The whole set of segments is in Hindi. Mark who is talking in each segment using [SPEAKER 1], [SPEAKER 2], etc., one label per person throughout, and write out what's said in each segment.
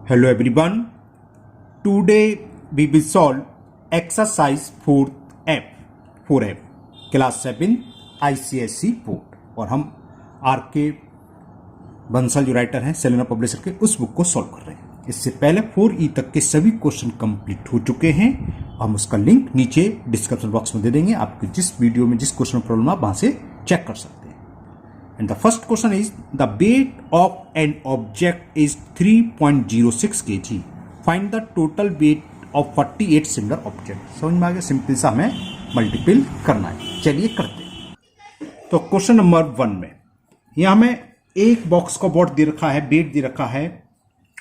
[SPEAKER 1] Hello everyone. Today we will solve exercise 4F class 7 ICSE board और हम आर.के. बंसल जो राइटर हैं सेलेना पब्लिशर के उस बुक को सॉल्व कर रहे हैं। इससे पहले 4E तक के सभी क्वेश्चन कंप्लीट हो चुके हैं। हम उसका लिंक नीचे डिस्क्रिप्शन बॉक्स में दे देंगे। आपके जिस वीडियो में जिस क्वेश्चन में प्रॉब्लम आप वहां से चेक कर सकते हैं। And the first question is the weight of an object is 3.06 kg. Find the total weight of 48 similar objects. समझ में आ गया? सिंपल सा हमें मल्टीपल करना है। चलिए करते हैं। तो क्वेश्चन नंबर 1 में यहां हमें एक बॉक्स का वॉट दे रखा है, वेट दे रखा है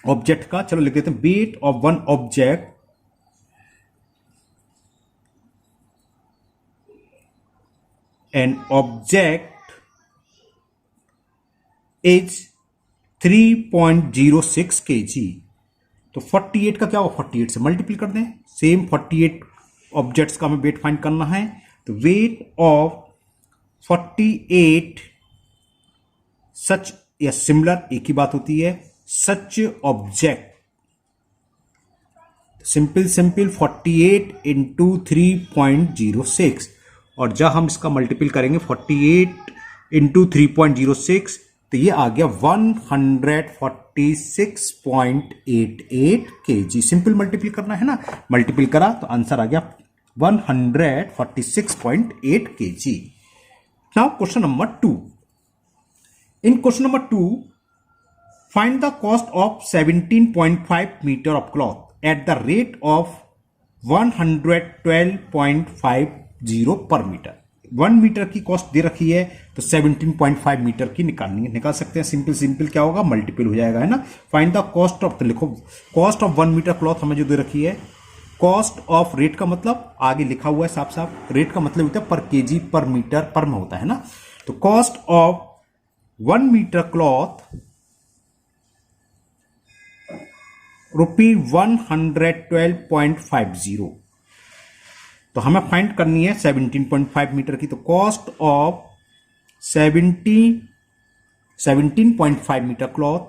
[SPEAKER 1] ऑब्जेक्ट का। चलो लिख देते हैं weight of one object an object is 3.06 kg। तो 48 का क्या होगा? 48 से मल्टीप्लाई कर दें। सेम 48 ऑब्जेक्ट्स का हमें वेट फाइंड करना है। तो वेट ऑफ 48 सच या सिमिलर एक ही बात होती है, सच ऑब्जेक्ट। सिंपल 48 इंटू 3.06 और जब हम इसका मल्टीपल करेंगे 48 इंटू 3.06 तो ये आ गया 146.88 kg। सिंपल मल्टीपल करना है ना, मल्टीपल करा तो आंसर आ गया 146.8 kg। Now question number 2। In question number 2 find the cost of 17.5 metre of cloth at the rate of 112.50 per metre. 1 metre की कॉस्ट दे रखी है तो 17.5 मीटर की निकालनी है। निकाल सकते हैं। सिंपल क्या होगा? मल्टीपल हो जाएगा, है ना। फाइंड द कॉस्ट ऑफ, तो लिखो कॉस्ट ऑफ 1 मीटर क्लॉथ हमें जो दे रखी है। कॉस्ट ऑफ रेट का मतलब आगे लिखा हुआ है साफ, रेट का मतलब होता है पर केजी पर मीटर पर में होता है ना। तो कॉस्ट ऑफ 1 मीटर क्लॉथ ₹112.50। तो हमें फाइंड करनी है 17.5 मीटर की। तो कॉस्ट ऑफ 17.5 मीटर क्लॉथ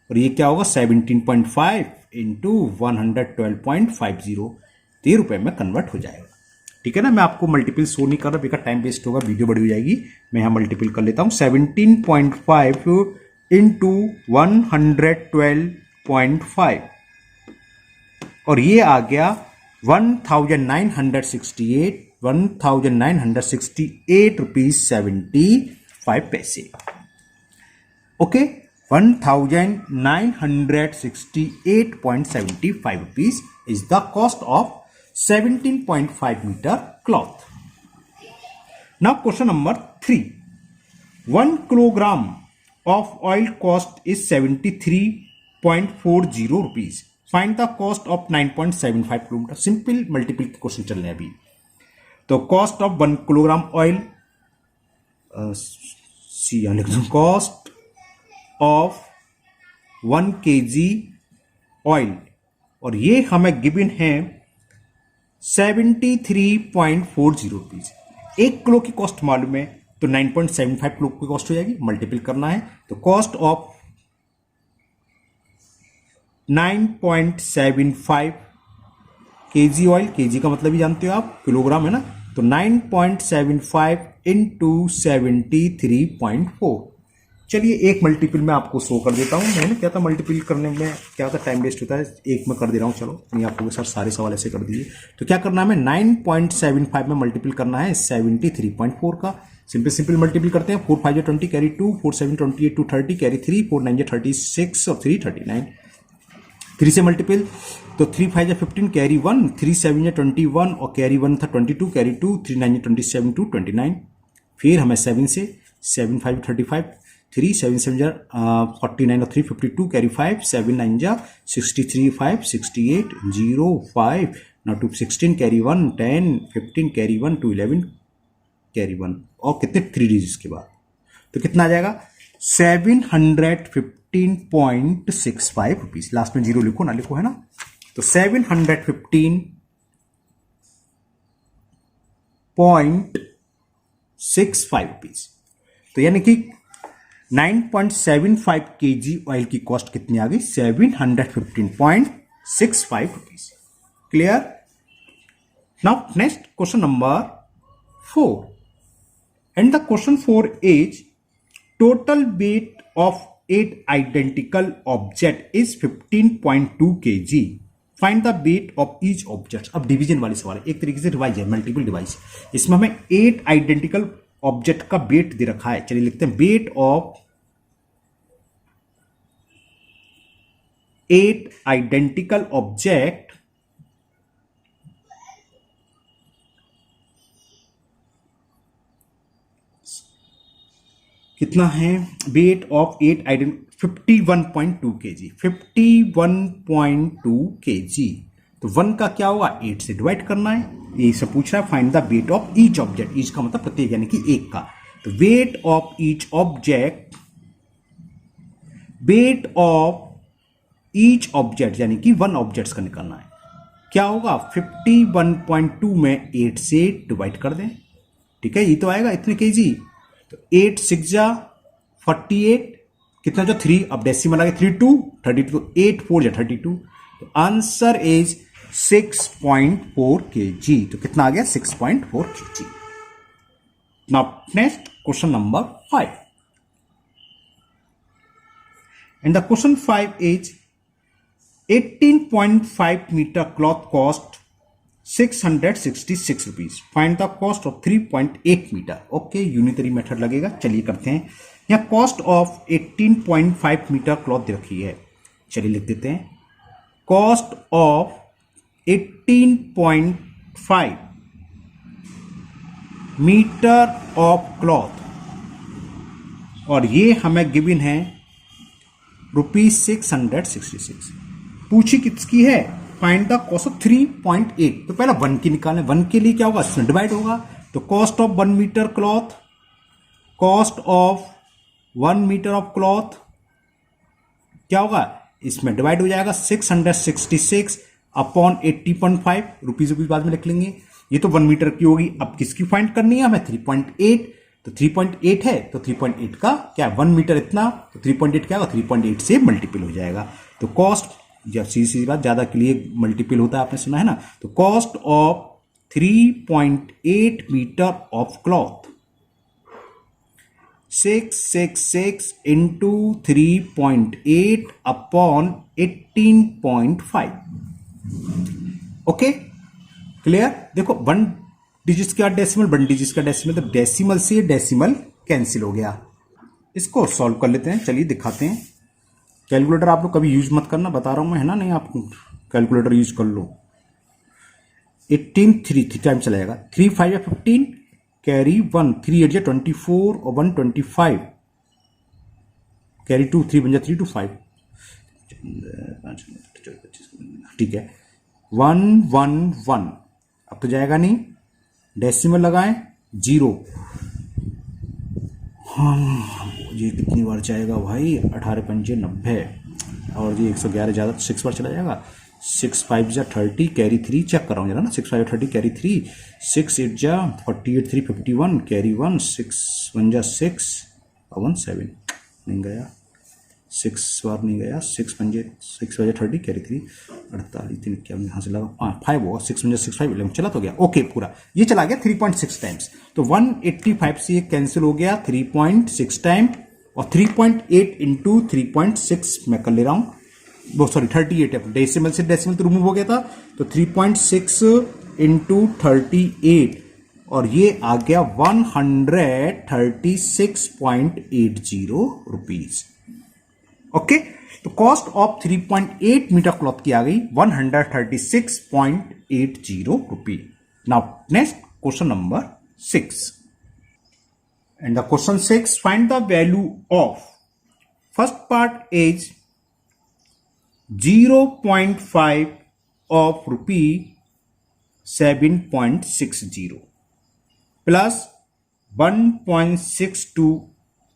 [SPEAKER 1] और ये क्या होगा? 17.5 इंटू 112.50 ₹13 में कन्वर्ट हो जाएगा। ठीक है ना। मैं आपको मल्टीपल शो नहीं कर रहा बिकॉज टाइम वेस्ट होगा, वीडियो बड़ी हो जाएगी। मैं यहां मल्टीपल कर लेता हूं 17.5 इंटू 112.5 और ये आ गया 1968 रुपीज 75 पैसे। Okay, 1968.75 rupees is the cost of 17.5 metre cloth. Now question number 3। 1 kilogram of oil cost is 73.40 rupees. Find the cost of 9.75 kilometre. Simple multiple के क्वेश्चन चल रहे हैं अभी। तो कॉस्ट ऑफ 1 किलोग्राम ऑयल, लिख दो कॉस्ट ऑफ 1 kg ऑयल और ये हमें गिवन है 73.40 रुपीज। 1 किलो की कॉस्ट मालूम है तो 9.75 किलो की कॉस्ट हो जाएगी। मल्टीपल करना है तो cost of 9.75 kg oil, KG का मतलब ही जानते हो आप, किलोग्राम है ना। तो 9.75 इंटू 73.4। चलिए एक मल्टीपल में आपको शो कर देता हूं। मैंने क्या था मल्टीपल करने में क्या था, टाइम वेस्ट होता है, एक में कर दे रहा हूं। चलो नहीं आपको सर सारे सवाल ऐसे कर दीजिए। तो क्या करना है, हमें 9.75 में मल्टीपल करना है 73.4 का। सिंपल मल्टीपल करते हैं। 4 5 20 कैरी 2, 4 7 28 2 30 कैरी 3, 4 9 36 और 3 39। 3 से मल्टीपल तो 3 5 15 कैरी 1, 3 7 21 और कैरी 1 था 22 कैरी 2, 3 9 27 2 29। फिर हमें 7 से 7 5 35, 3 7 7 49 और 3 52 carry 5, 7 9 63 5 68 0 5 now 2 16 carry 1 10 15 carry 1 2 11 carry 1 और कितने 3 डिजिट्स के बाद। तो कितना आ जाएगा 715.65 रुपीज। लास्ट में जीरो लिखो ना लिखो, है ना। तो 715.65 रुपीज। तो यानी कि 9.75 kg ऑयल की कॉस्ट कितनी आ गई? 715.65 rupees. Clear? Now next question number 4, and the question 4 is total weight of 8 identical object is 15.2 kg. Find the weight of each object. अब डिवीजन वाली सवाल है, एक तरीके से डिवाइस है, मल्टीपल डिवाइस। इसमें हमें 8 आइडेंटिकल ऑब्जेक्ट का वेट दे रखा है। चलिए लिखते हैं वेट ऑफ 8 आइडेंटिकल ऑब्जेक्ट कितना है? Weight of 8 आइडेंट 51.2 kg, 51.2 kg। तो 1 का क्या होगा? 8 से डिवाइड करना है। ये सब पूछ रहा है find the weight of each object. Each का मतलब प्रत्येक, यानी कि एक का। तो weight of each object, weight of each object यानी कि 1 ऑब्जेक्ट्स का निकालना है। क्या होगा? 51.2 में 8 से डिवाइड कर दें। ठीक है, ये तो आएगा इतने केजी। तो 8 6 जा 48, कितना जो 3, अब डेसिमल आ गया 3 2 32, तो 8 4 जा 32। तो आंसर इज 6.4 kg। तो कितना आ गया? 6.4 kg। Now next question number 5, and the question 5 is 18.5 metre cloth cost 666 rupees. Find the cost of 3.8 metre. Okay, unitary method लगेगा। चलिए करते हैं। यहां कॉस्ट ऑफ 18.5 मीटर क्लॉथ दे रखी है। चलिए लिख देते हैं cost of 18.5 metre of cloth, और ये हमें गिवन है ₹666। पूछी किसकी है? Find the cost of 3.8। तो पहला 1 की निकालें। 1 के लिए क्या होगा? इसमें डिवाइड होगा। तो cost of 1 metre cloth, cost of 1 metre of cloth क्या होगा? इसमें डिवाइड हो जाएगा 666 अपॉन 80.5 रुपीज बाद में लिख लेंगे। ये तो 1 मीटर की होगी। अब किसकी फाइंड करनी है हमें? 3.8। तो 3.8 है, तो 3.8 का क्या? 1 मीटर इतना, तो 3.8 क्या होगा? 3.8 से मल्टीपल हो जाएगा। तो कॉस्ट, जब सीधी बात, ज्यादा के लिए मल्टीपल होता है, आपने सुना है ना। तो cost of 3.8 metre of cloth 666 into 3.8 upon 18.5। Okay, clear? देखो 1 डिजिट का डेसिमल, 1 डिजिट का डेसिमल, तो डेसिमल से डेसिमल कैंसिल हो गया। इसको सॉल्व कर लेते हैं। चलिए दिखाते हैं। कैलकुलेटर आप लोग कभी यूज मत करना, बता रहा हूं मैं, है ना। नहीं, आप कैलकुलेटर यूज कर लो। 18 3 टाइम चलाएगा। 3 5 या 15, कैरी 1, 3 8 या 24 और 1 25, कैरी 2, 3 बन जा 3 2 5। ठीक है, 1 1 1। अब तो जाएगा नहीं, डेसिमल लगाएं 0। हाँ, ये कितनी बार जाएगा भाई? 18 पंजे 90, और ये 111 ज्यादा, 6 बार चला जाएगा। 6 5 जा 30, कैरी 3, चेक कर रहा हूँ जरा ना। 6 5 30, कैरी 3, 6 8 जा 48 3 51, कैरी 1, 6 1 जा 6 और 1 7 नहीं गया, 6 बार नहीं गया। 6 पंजे 6 5 30, कैरी 3 48 3 51, यहाँ से लगा 5 होगा। 6 पंजे 6 5 11, चला तो गया। ओके, पूरा ये चला गया 3.6 टाइम्स। तो 185 से ये कैंसिल हो गया 3.6 टाइम, और 3.8 इंटू 3.6 मैं कर ले रहा हूँ, वो सॉरी 38 है। डेसिमल से डेसिमल तो रिमूव हो गया था। तो 3.6 इंटू 38, और ये आ गया 136.80 रुपीज। ओके, तो कॉस्ट ऑफ 3.8 मीटर क्लॉथ की आ गई 136.80 rupee. Now next question number 6, and the question 6, find the value of, first part is 0.5 of ₹7.60 plus 1.62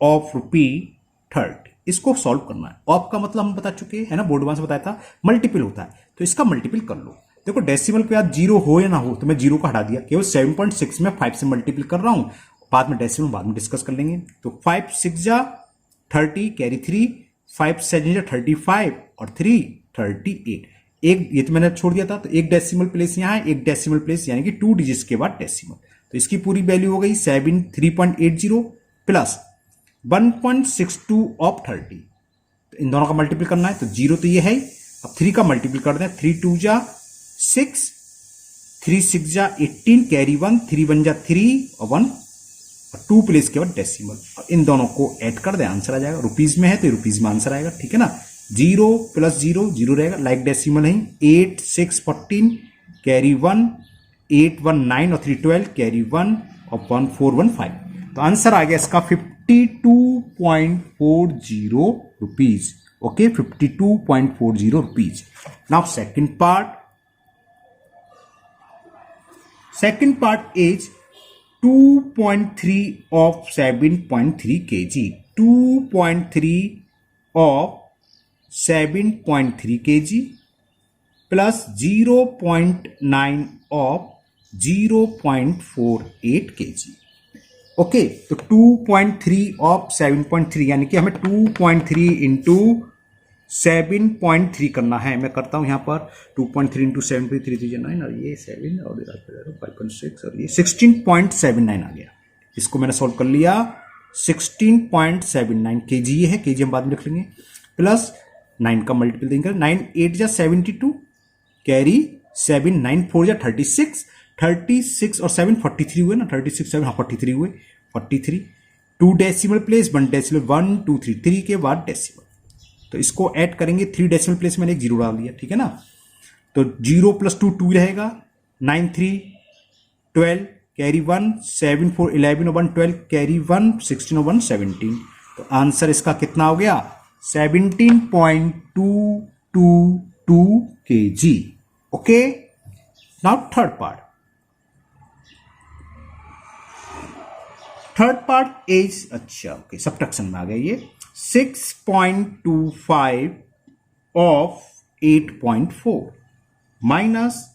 [SPEAKER 1] of ₹30। इसको सॉल्व करना है। ऑफ का मतलब हम बता चुके हैं ना, बोर्ड 1 से बताया था, मल्टीपल होता है। तो इसका मल्टीपल कर लो। देखो डेसिमल के बाद 0 हो या ना हो, तो मैं 0 का हटा दिया, केवल 7.6 में 5 से मल्टीपल कर रहा हूं। बाद में डेसिमल बाद में डिस्कस कर लेंगे। तो 5 6 जा 30 कैरी 3, 5 7 35 और 3 38। एक ये तो मैंने छोड़ दिया था, तो एक डेसिमल प्लेस यहाँ है, एक डेसिमल प्लेस यानी कि 2 डिजिट्स के बाद डेसिमल। तो इसकी पूरी वैल्यू हो गई 3.80 प्लस 1.62 ऑफ 30। तो इन दोनों का मल्टीपल करना है, तो 0 तो ये है ही। अब 3 का मल्टीपल कर दें, 3 2 जा 6, 3 6 जा 18 कैरी 1, 3 1 जा 3 और 1 और 2 प्लेस के बाद डेसिमल। अब इन दोनों को ऐड कर दें, आंसर आ जाएगा। रुपीज में है तो रुपीज में आंसर आएगा, ठीक है ना। 0 प्लस 0 0 रहेगा, लाइक डेसिमल है। 8 6 14 कैरी 1, 8 1 9 और 3 12 कैरी 1 और 1 4 1 5। तो आंसर आ गया इसका 52.40 rupees. Okay, 52.40 rupees. Now second part is 2.3 of 7.3 kg, 2.3 of 7.3 kg plus 0.9 of 0.48 kg। Okay, तो 2.3 ऑफ 7.3 यानी कि हमें 2.3 इंटू 7.3 करना है। मैं करता हूं यहां पर 2.3 इंटू 7.3 3 9 और ये 7 और 5.6 और ये 16.79 आ गया। इसको मैंने सॉल्व कर लिया। 16.79 kg ये है, kg हम बाद में लिख लेंगे, प्लस 9 का मल्टीपल देंगे, 9 8 जा 72 कैरी 7 9 4 जा 36, 36 और 7 43 हुए ना, 36 7 हाँ 43 हुए, 43 2 डेसिमल प्लेस 1 डेसिमल 1 2 3 3 के बाद डेसिमल। तो इसको ऐड करेंगे, 3 डेसिमल प्लेस मैंने एक 0 डाल दिया, ठीक है ना। तो 0 प्लस 2 2 रहेगा, 9 3 12 कैरी 1 7 4 11 और 1 12 कैरी 1 16 और 1 17। तो आंसर इसका कितना हो गया 17.222 kg। Okay, now third part is अच्छा ओके सब्ट्रैक्शन में आ गया ये 6.25 of 8.4 minus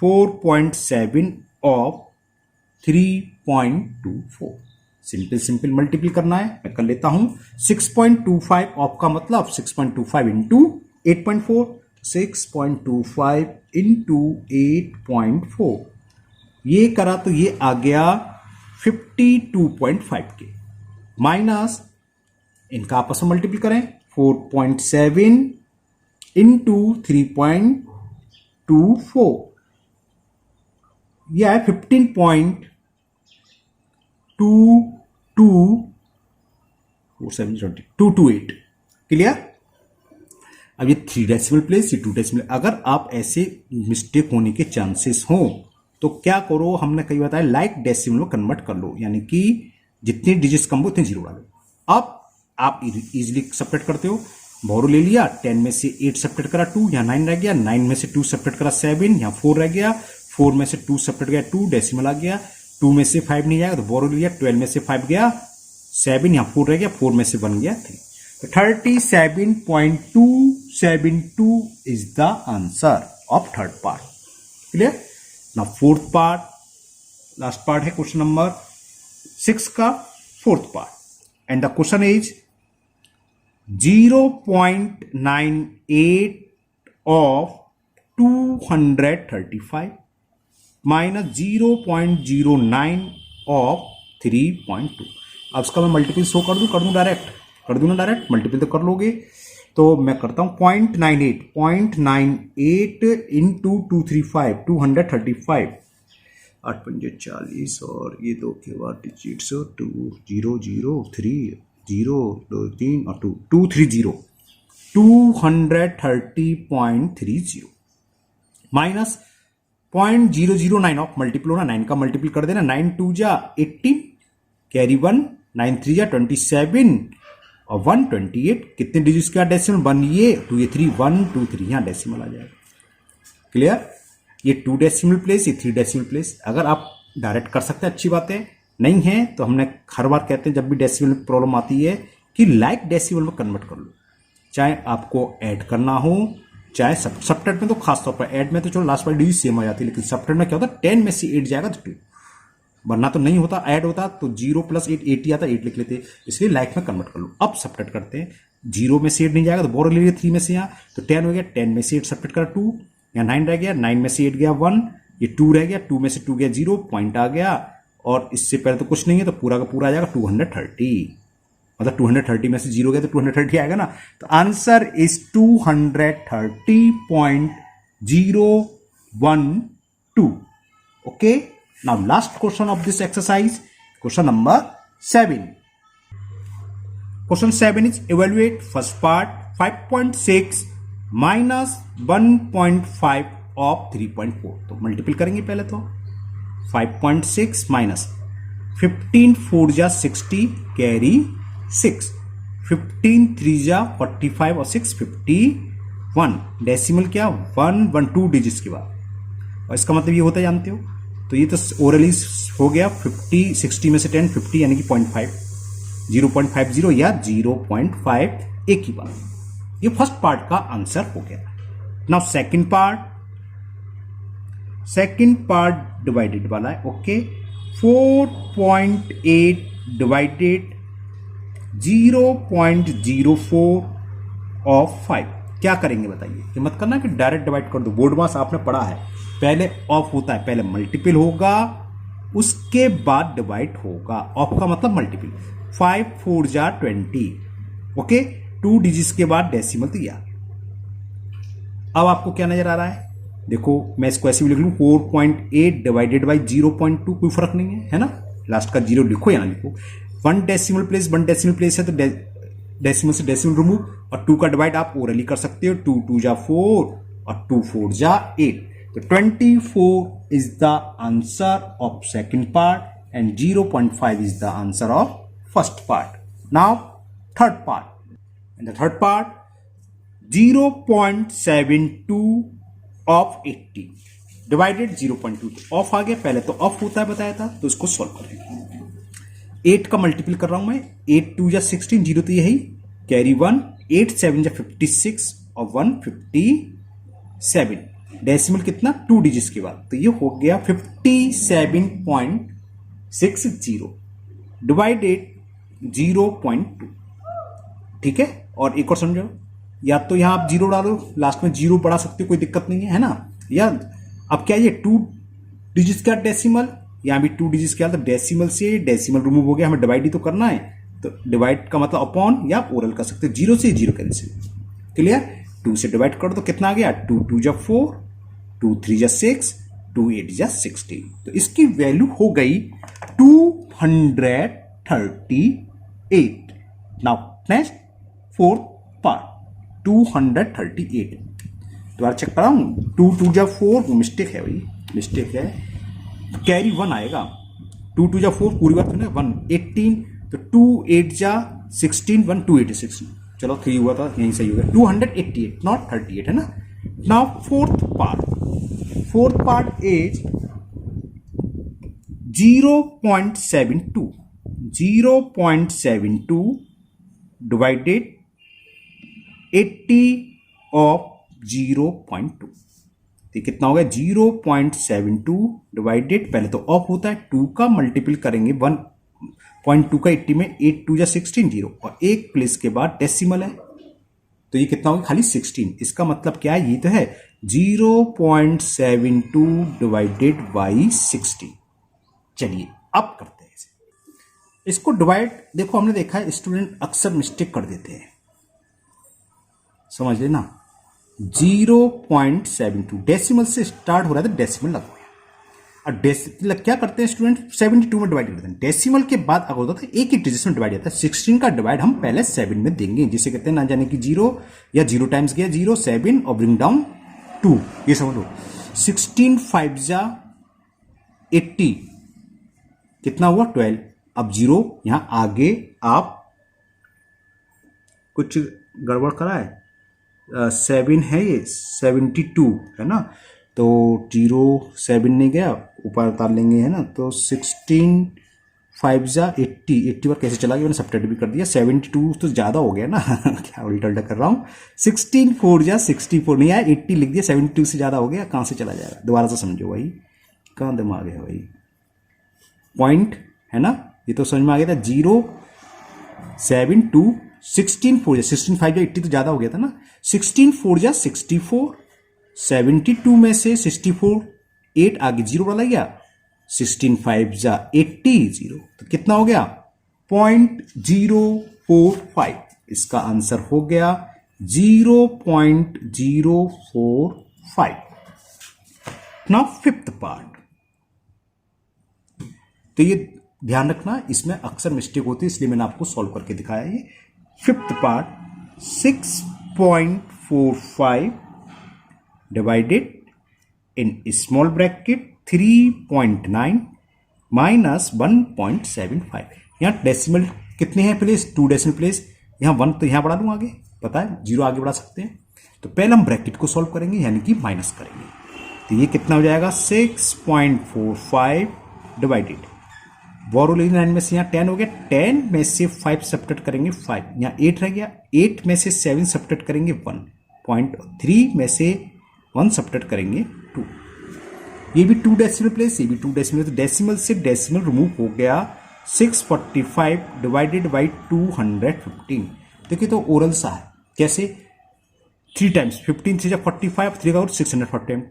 [SPEAKER 1] 4.7 of 3.24। Simple multiple करना है, मैं कर लेता हूं। 6.25 ऑफ का मतलब 6.25 इंटू 8.4, 6.25 इंटू 8.4 ये करा तो ये आ गया 52.5 के, माइनस इनका आपस में मल्टीपल करें 4.7 इंटू 3.24 यह है 15.228। क्लियर। अब ये 3 डेसिमल प्लेस, ये 2 डेसिमल। अगर आप ऐसे मिस्टेक होने के चांसेस हो तो क्या करो, हमने कई बताया लाइक डेसिमल में कन्वर्ट कर लो, यानी कि जितने डिजिट्स कम हो उतने 0 डालो। अब आप इजीली सपरेट करते हो, बोरो ले लिया, 10 में से 8 सपरेट करा 2, यहाँ 9 रह गया, 9 में से 2 सपरेट करा 7, यहाँ 4 रह गया, 4 में से 2 सपरेट गया 2 डेसिमल आ गया, 2 में से 5 नहीं जाएगा तो बोरो लिया, 12 में से 5 गया 7, यहाँ 4 रह गया, 4 में से 1 गया 3। तो 37.272 is the answer of third part. Clear. Now fourth part, last part है क्वेश्चन नंबर 6 का fourth part, and the question is 0.98 of 235 minus 0.09 of 3.2। अब इसका मैं मल्टीपल शो कर दूं डायरेक्ट, कर दूं ना डायरेक्ट, मल्टीपल तो कर लोगे। तो मैं करता हूं 0.98 इंटू 235 235 8 पंजे 40 और ये 2 के बाद डिजिट्स 2 0 0 3 0 2 3 और 2 230 230.30 माइनस 0.009 ऑफ मल्टीपल होना, 9 का मल्टीपल कर देना, 9 2 जा 18 कैरी 1 9 3 जा 27 और 128। कितने डिजिट्स का डेसिमल 1 ये 2 ये 3 1 2 3 यहां डेसिमल आ जाएगा। क्लियर। ये 2 डेसिमल प्लेस, ये 3 डेसिमल प्लेस। अगर आप डायरेक्ट कर सकते हैं अच्छी बात है, नहीं है तो हमने हर बार कहते हैं जब भी डेसिमल में प्रॉब्लम आती है कि लाइक डेसिमल में कन्वर्ट कर लो, चाहे आपको ऐड करना हो चाहे सबट्रैक्ट में। तो खासतौर पर ऐड में तो चलो लास्ट वाली डिजिट सेम आ जाती है, लेकिन सबट्रैक्ट में क्या होता है 10 में से 8 जाएगा तो 2, वरना तो नहीं होता, ऐड होता तो 0 + 8 8 ही आता, 8 लिख लेते, इसलिए लाइक में कन्वर्ट कर लो। अब सब्ट्रैक्ट करते हैं, 0 में से 8 नहीं जाएगा तो बोरो ले लिया 3 में से यहाँ, तो 10 हो गया, 10 में से 8 सब्ट्रैक्ट करा 2, यहाँ 9 रह गया, 9 में से 8 गया 1, ये 2 रह गया, 2 में से 2 गया 0, पॉइंट आ गया, और इससे पहले तो कुछ नहीं है तो पूरा का पूरा आ जाएगा 230, मतलब 230 में से 0 गया तो 230 आएगा ना, तो answer is 230.012। Okay, now last question of this exercise, question number 7। Question 7 is evaluate first part 5.6 minus 1.5 of 3.4। तो मल्टीपल करेंगे पहले तो 5.6 माइनस 15 4 जा 60 कैरी 6, 15 3 जा 45 और 6 51, डेसिमल क्या 1 1 2 डिजिट्स के बाद, और इसका मतलब ये होता है जानते हो, तो ये तो ओरली हो गया 50 60 में से 10 50 यानी कि 0.5 0.50 या 0.5 एक ही बार। ये फर्स्ट पार्ट का आंसर हो गया। नाउ सेकंड पार्ट डिवाइडेड वाला है। Okay, 4.8 divided 0.04 of 5। क्या करेंगे बताइए, ये मत करना कि डायरेक्ट डिवाइड कर दो, बोर्ड मास आपने पढ़ा है, पहले ऑफ होता है, पहले मल्टीपल होगा उसके बाद डिवाइड होगा, ऑफ का मतलब मल्टीपल। 5 4 जा 20, ओके, 2 डिजिट्स के बाद डेसिमल तो यार। अब आपको क्या नजर आ रहा है, देखो मैं इसको ऐसे भी लिख लूं 4.8 डिवाइडेड बाई 0.2, कोई फर्क नहीं है ना, लास्ट का 0 लिखो या ना लिखो, 1 डेसिमल प्लेस है तो डेसिमल से डेसिमल रिमूव, और 2 का डिवाइड आप ओरली कर सकते हो, 2 2 जा 4 और 2 4 जा 8, तो 24 is the answer of second part and 0.5 is the answer of first part. Now third part, in the third part 0.72 of 80 divided 0.2, तो ऑफ आ गया, पहले तो ऑफ होता है बताया था, तो इसको सॉल्व करेंगे। 8 का मल्टीपल कर रहा हूं मैं, 8 2 जा 16, 0 तो यही, कैरी 1, 8 7 जा 56 और 157, डेसिमल कितना 2 डिजिट्स के बाद, तो ये हो गया 57.60 डिवाइडेड 0.2। ठीक है, और एक और समझो, या तो यहां आप 0 डालो, लास्ट में 0 बढ़ा सकते हो, कोई दिक्कत नहीं है ना, या अब क्या ये 2 डिजिट्स का डेसिमल, यहां भी 2 डिजिट्स क्या, तो डेसिमल से डेसिमल रिमूव हो गया, हमें डिवाइड ही तो करना है, तो डिवाइड का मतलब अपॉन, या आप ओरल कर सकते हो, 0 से 0 कैंसिल, क्लियर। 2 से डिवाइड कर दो, कितना आ गया, 2 2 जा 4, 2 3 जा 6, 2 8 जा 16, तो इसकी वैल्यू हो गई 238। नाउ नेक्स्ट फोर्थ पार्ट 238, दोबारा चेक कर रहा हूं, 2 2 जा 4, वो मिस्टेक है भाई, मिस्टेक है, तो कैरी 1 आएगा, 2 2 जा 4 पूरी बात है ना, 1 18, तो 2 8 जा 16, 1 2 8 16, चलो 3 हुआ था, यहीं सही हो गया, 288 नॉट 38 है ना। Now fourth part is 0.72 divided 80 of 0.2, तो कितना हो गया 0.72 डिवाइडेड, पहले तो ऑफ होता है, 2 का मल्टीपल करेंगे 1.2 का 80 में, 8 2 जा 16 0, और एक प्लेस के बाद डेसिमल है, तो ये कितना होगा खाली 16, इसका मतलब क्या है, ये तो है 0.72 डिवाइडेड बाई 60। चलिए अब करते हैं इसे, इसको डिवाइड, देखो हमने देखा है स्टूडेंट अक्सर मिस्टेक कर देते हैं, समझ लेना, 0.72 डेसिमल से स्टार्ट हो रहा है तो डेसिमल लगवाया, और डेसिमल क्या करते हैं स्टूडेंट 72 में डिवाइड करते हैं, डेसिमल के बाद अगर होता है एक ही डिजिट में डिवाइड होता है, 16 का डिवाइड हम पहले 7 में देंगे, जिसे कहते हैं ना जाने कि 0 या 0 टाइम्स गया 0 7 और ब्रिंग डाउन 2, ये समझ लो, 16 5 जा 80, कितना हुआ 12, अब 0 यहां आगे आप कुछ गड़बड़ करा है, 7 है ये 72 है ना, तो 0 7 नहीं गया, ऊपर उतार लेंगे है ना, तो 16 5 जा 80 बार कैसे चला गया, मैंने सब्ट्रैक्ट भी कर दिया, 72 तो ज़्यादा हो गया ना क्या उल्टा उल्टा कर रहा हूँ, 16 4 जा 64 नहीं आया, 80 लिख दिया, 72 से ज़्यादा हो गया, कहाँ से चला जाएगा, दोबारा से समझो भाई, कहाँ दिमाग है भाई, पॉइंट है ना, ये तो समझ में आ गया था। 0 7 2 16 4 16 5 80 तो ज्यादा हो गया था ना। 16 4 जा 64, 72 में से 64 8 आगे 0 वाला गया, 16 5 जा 80 0, तो कितना हो गया 0.045। इसका आंसर हो गया 0.045। नाउ फिफ्थ पार्ट, तो ये ध्यान रखना इसमें अक्सर मिस्टेक होती है, इसलिए मैंने आपको सॉल्व करके दिखाया। ये fifth part 6.45 divided in small bracket 3.9 minus 1.75। यहां डेसिमल कितने हैं प्लेस, 2 डेसिमल प्लेस, यहां 1 तो यहां बढ़ा दूं आगे, पता है 0 आगे बढ़ा सकते हैं। तो पहले हम ब्रैकेट को सॉल्व करेंगे यानी कि माइनस करेंगे, तो ये कितना हो जाएगा 6.45 डिवाइडेड, बोरो लाइन में से यहाँ 10 हो गया, 10 में से 5 सब्ट्रैक्ट करेंगे 5, यहाँ 8 रह गया, 8 में से 7 सब्ट्रैक्ट करेंगे 1.3 में से 1 सब्ट्रैक्ट करेंगे 2। ये भी 2 डेसिमल प्लेस, ये भी 2 डेसिमल, तो डेसिमल से डेसिमल रिमूव हो गया। 645 डिवाइडेड बाई 215। देखिए तो ओरल सा है, कैसे 3 टाइम्स 15 से जब 45 3 का और 640,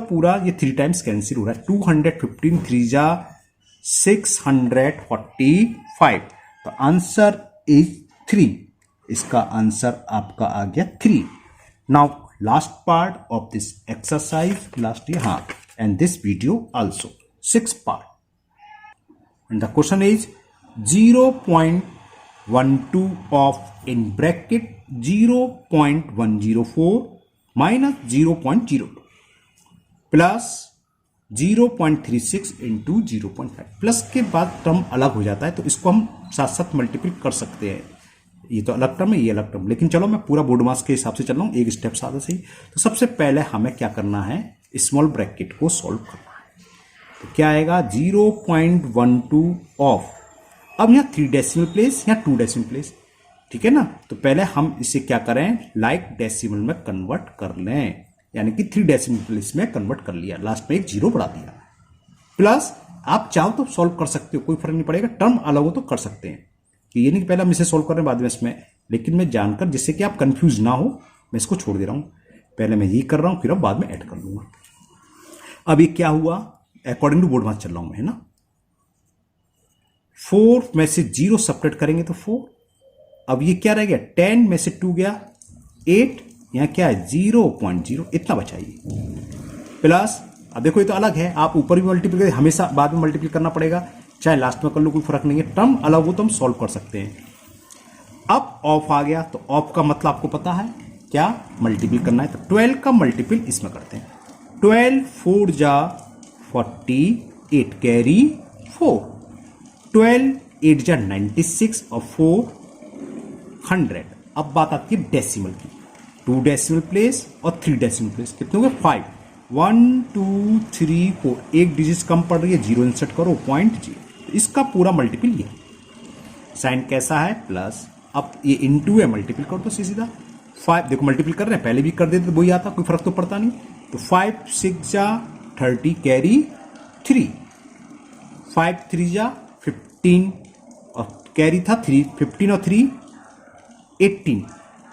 [SPEAKER 1] पूरा ये 3 टाइम्स कैंसिल हो रहा है। 215 3 जा 645, तो आंसर इज 3। इसका आंसर आपका आ गया 3। Now last part of this exercise, last year, हाँ, and this video also 6 part, and the question is 0.12 of in bracket 0.104 minus 0.02 plus 0.36 into 0.5। Plus के बाद टर्म अलग हो जाता है, तो इसको हम साथ साथ मल्टीप्लाई कर सकते हैं। ये तो अलग टर्म है, ये अलग टर्म, लेकिन चलो मैं पूरा बोर्ड मास के हिसाब से चल रहा हूँ, एक स्टेप सादा सही। तो सबसे पहले हमें क्या करना है, स्मॉल ब्रैकेट को सॉल्व करना है। तो क्या आएगा 0.12 ऑफ, अब यहाँ 3 डेसिमल प्लेस, यहाँ 2 डेसिमल प्लेस, ठीक है ना। तो पहले हम इसे क्या करें, लाइक डेसिमल में कन्वर्ट कर लें, यानी कि 3 डेसिमल प्लेस में कन्वर्ट कर लिया, लास्ट में एक 0 बढ़ा दिया। प्लस आप चाहो तो सॉल्व कर सकते हो, कोई फर्क नहीं पड़ेगा, टर्म अलग हो तो कर सकते हैं। ये नहीं कि पहले हम इसे सॉल्व कर रहे हैं बाद में इसमें, लेकिन मैं जानकर जिससे कि आप कंफ्यूज ना हो मैं इसको छोड़ दे रहा हूं। पहले मैं ये कर रहा हूं, फिर अब बाद में ऐड कर लूंगा। अब ये क्या हुआ, अकॉर्डिंग टू बोर्ड मास चल रहा हूं मैं, है ना। 4 में से 0 सब्ट्रैक्ट करेंगे तो 4, अब ये क्या रह गया, 10 में से 2 गया 8, यहां क्या है 0.0, इतना बचाइए। प्लस अब देखो ये तो अलग है, आप ऊपर भी मल्टीप्लाई करें, हमेशा बाद में मल्टीप्लाई करना पड़ेगा, चाहे लास्ट में कर लो कोई फर्क नहीं है, टर्म अलग हो तो हम सॉल्व कर सकते हैं। अब ऑफ आ गया, तो ऑफ का मतलब आपको पता है क्या, मल्टीपल करना है। तो 12 का मल्टीपल इसमें करते हैं, 12 4 जा 48 कैरी 4, 12 8 जा 96 और 4 100। अब बात आती है डेसिमल की, 2 डेसिमल प्लेस और 3 डेसिमल प्लेस, कितने हो गए 5, 1 2 3 4, एक डिजिट कम पड़ रही है, 0 इंसर्ट करो 0.0, इसका पूरा मल्टीपल ये साइन कैसा है प्लस, अब ये इनटू है, मल्टीपल करो तो सीधा 5, देखो मल्टीपल कर रहे हैं, पहले भी कर देते तो वही आता, कोई फर्क तो पड़ता नहीं। तो 5 6 जा 30 कैरी 3, 5 3 जा 15 और कैरी था 3, 15 और 3 18,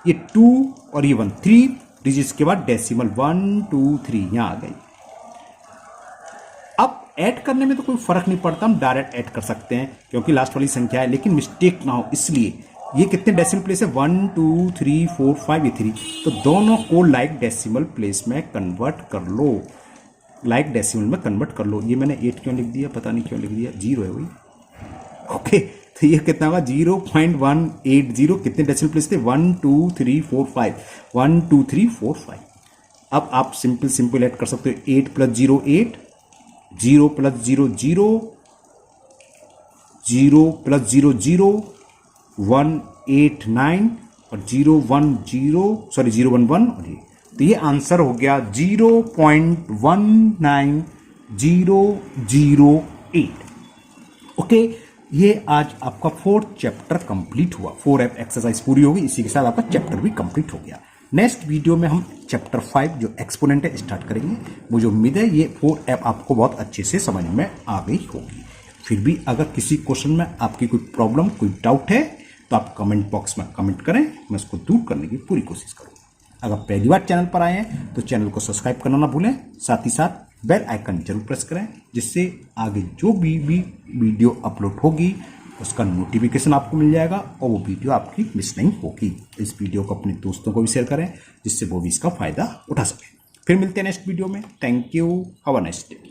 [SPEAKER 1] ये 2 और ये 1, 3 डिजिट्स के बाद डेसिमल 1 2 3 यहां आ गई। अब ऐड करने में तो कोई फर्क नहीं पड़ता, हम डायरेक्ट ऐड कर सकते हैं क्योंकि लास्ट वाली संख्या है, लेकिन मिस्टेक ना हो इसलिए ये कितने डेसिमल प्लेस है 1 2 3 4 5 ये 3, तो दोनों को लाइक डेसिमल प्लेस में कन्वर्ट कर लो, लाइक डेसिमल में कन्वर्ट कर लो। ये मैंने 8 क्यों लिख दिया, पता नहीं क्यों लिख दिया, 0 है वही, ओके। तो ये कितना होगा 0.180, कितने डेसिमल प्लेस थे 1 2 3 4 5, 1 2 3 4 5। अब आप सिंपल ऐड कर सकते हो, 8 प्लस 0 8, 0 प्लस 0 0, 0 प्लस 0 0, 1 8 9 और 0 1 0, सॉरी 0 1 1, और ये तो ये आंसर हो गया 0.19008। ओके, ये आज आपका 4th चैप्टर कंप्लीट हुआ, 4F एक्सरसाइज पूरी होगी, इसी के साथ आपका चैप्टर भी कंप्लीट हो गया। नेक्स्ट वीडियो में हम चैप्टर 5 जो एक्सपोनेंट है स्टार्ट करेंगे। मुझे उम्मीद है ये 4F आपको बहुत अच्छे से समझ में आ गई होगी। फिर भी अगर किसी क्वेश्चन में आपकी कोई प्रॉब्लम, कोई डाउट है तो आप कमेंट बॉक्स में कमेंट करें, मैं उसको दूर करने की पूरी कोशिश करूँगा। अगर पहली बार चैनल पर आए हैं तो चैनल को सब्सक्राइब करना ना भूलें, साथ ही साथ बेल आइकन जरूर प्रेस करें, जिससे आगे जो भी वीडियो अपलोड होगी उसका नोटिफिकेशन आपको मिल जाएगा और वो वीडियो आपकी मिस नहीं होगी। इस वीडियो को अपने दोस्तों को भी शेयर करें, जिससे वो भी इसका फायदा उठा सकें। फिर मिलते हैं नेक्स्ट वीडियो में। Thank you, have a nice day.